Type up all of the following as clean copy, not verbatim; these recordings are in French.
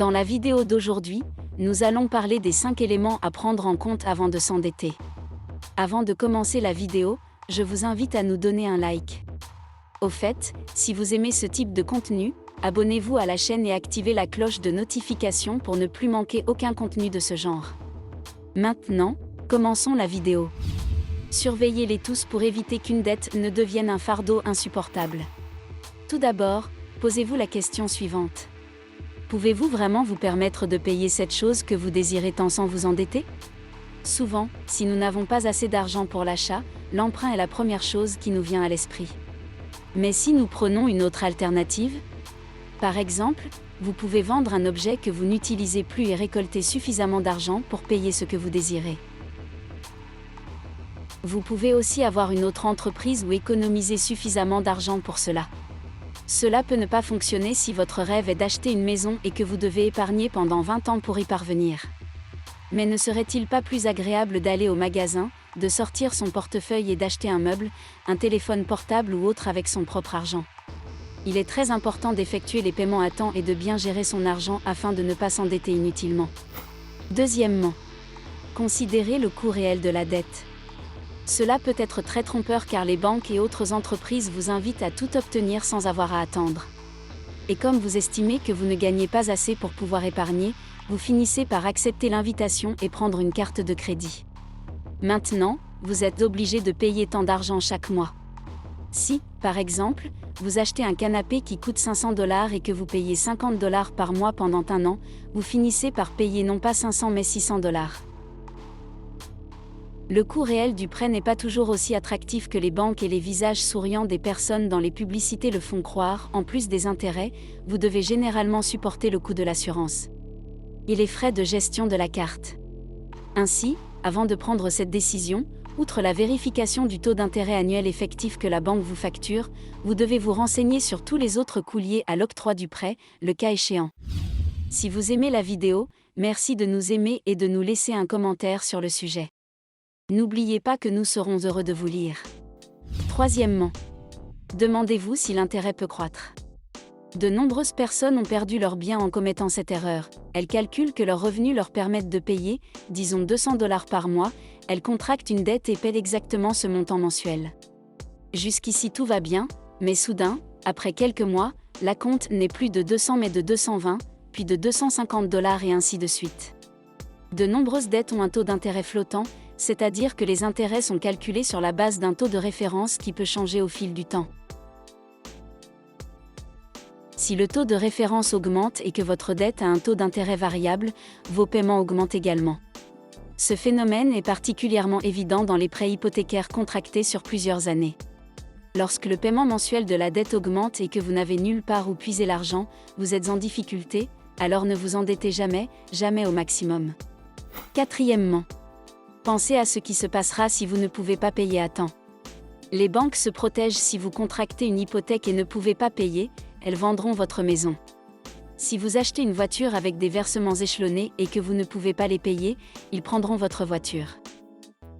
Dans la vidéo d'aujourd'hui, nous allons parler des 5 éléments à prendre en compte avant de s'endetter. Avant de commencer la vidéo, je vous invite à nous donner un like. Au fait, si vous aimez ce type de contenu, abonnez-vous à la chaîne et activez la cloche de notification pour ne plus manquer aucun contenu de ce genre. Maintenant, commençons la vidéo. Surveillez-les tous pour éviter qu'une dette ne devienne un fardeau insupportable. Tout d'abord, posez-vous la question suivante. Pouvez-vous vraiment vous permettre de payer cette chose que vous désirez tant sans vous endetter ? Souvent, si nous n'avons pas assez d'argent pour l'achat, l'emprunt est la première chose qui nous vient à l'esprit. Mais si nous prenons une autre alternative ? Par exemple, vous pouvez vendre un objet que vous n'utilisez plus et récolter suffisamment d'argent pour payer ce que vous désirez. Vous pouvez aussi avoir une autre entreprise ou économiser suffisamment d'argent pour cela. Cela peut ne pas fonctionner si votre rêve est d'acheter une maison et que vous devez épargner pendant 20 ans pour y parvenir. Mais ne serait-il pas plus agréable d'aller au magasin, de sortir son portefeuille et d'acheter un meuble, un téléphone portable ou autre avec son propre argent ? Il est très important d'effectuer les paiements à temps et de bien gérer son argent afin de ne pas s'endetter inutilement. Deuxièmement, considérez le coût réel de la dette. Cela peut être très trompeur car les banques et autres entreprises vous invitent à tout obtenir sans avoir à attendre. Et comme vous estimez que vous ne gagnez pas assez pour pouvoir épargner, vous finissez par accepter l'invitation et prendre une carte de crédit. Maintenant, vous êtes obligé de payer tant d'argent chaque mois. Si, par exemple, vous achetez un canapé qui coûte $500 et que vous payez $50 par mois pendant un an, vous finissez par payer non pas 500 mais $600. Le coût réel du prêt n'est pas toujours aussi attractif que les banques et les visages souriants des personnes dans les publicités le font croire. En plus des intérêts, vous devez généralement supporter le coût de l'assurance et les frais de gestion de la carte. Ainsi, avant de prendre cette décision, outre la vérification du taux d'intérêt annuel effectif que la banque vous facture, vous devez vous renseigner sur tous les autres coûts liés à l'octroi du prêt, le cas échéant. Si vous aimez la vidéo, merci de nous aimer et de nous laisser un commentaire sur le sujet. N'oubliez pas que nous serons heureux de vous lire. Troisièmement, demandez-vous si l'intérêt peut croître. De nombreuses personnes ont perdu leurs biens en commettant cette erreur. Elles calculent que leurs revenus leur permettent de payer, disons $200 par mois, elles contractent une dette et paient exactement ce montant mensuel. Jusqu'ici tout va bien, mais soudain, après quelques mois, la compte n'est plus de 200 mais de 220, puis de $250 et ainsi de suite. De nombreuses dettes ont un taux d'intérêt flottant, c'est-à-dire que les intérêts sont calculés sur la base d'un taux de référence qui peut changer au fil du temps. Si le taux de référence augmente et que votre dette a un taux d'intérêt variable, vos paiements augmentent également. Ce phénomène est particulièrement évident dans les prêts hypothécaires contractés sur plusieurs années. Lorsque le paiement mensuel de la dette augmente et que vous n'avez nulle part où puiser l'argent, vous êtes en difficulté, alors ne vous endettez jamais, jamais au maximum. Quatrièmement, pensez à ce qui se passera si vous ne pouvez pas payer à temps. Les banques se protègent si vous contractez une hypothèque et ne pouvez pas payer, elles vendront votre maison. Si vous achetez une voiture avec des versements échelonnés et que vous ne pouvez pas les payer, ils prendront votre voiture.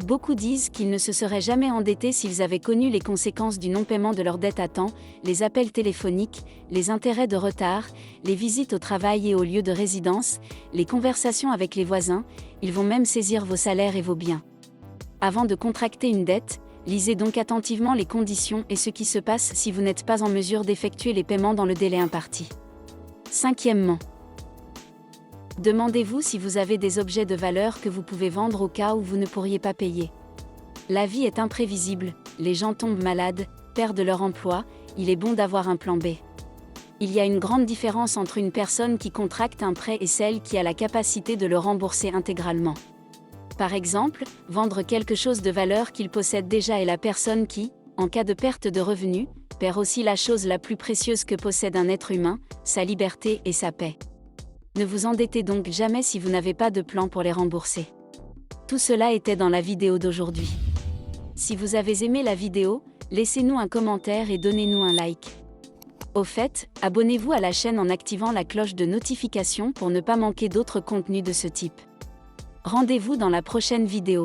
Beaucoup disent qu'ils ne se seraient jamais endettés s'ils avaient connu les conséquences du non-paiement de leur dette à temps, les appels téléphoniques, les intérêts de retard, les visites au travail et au lieu de résidence, les conversations avec les voisins, ils vont même saisir vos salaires et vos biens. Avant de contracter une dette, lisez donc attentivement les conditions et ce qui se passe si vous n'êtes pas en mesure d'effectuer les paiements dans le délai imparti. Cinquièmement, demandez-vous si vous avez des objets de valeur que vous pouvez vendre au cas où vous ne pourriez pas payer. La vie est imprévisible, les gens tombent malades, perdent leur emploi, il est bon d'avoir un plan B. Il y a une grande différence entre une personne qui contracte un prêt et celle qui a la capacité de le rembourser intégralement. Par exemple, vendre quelque chose de valeur qu'il possède déjà est la personne qui, en cas de perte de revenus, perd aussi la chose la plus précieuse que possède un être humain, sa liberté et sa paix. Ne vous endettez donc jamais si vous n'avez pas de plan pour les rembourser. Tout cela était dans la vidéo d'aujourd'hui. Si vous avez aimé la vidéo, laissez-nous un commentaire et donnez-nous un like. Au fait, abonnez-vous à la chaîne en activant la cloche de notification pour ne pas manquer d'autres contenus de ce type. Rendez-vous dans la prochaine vidéo.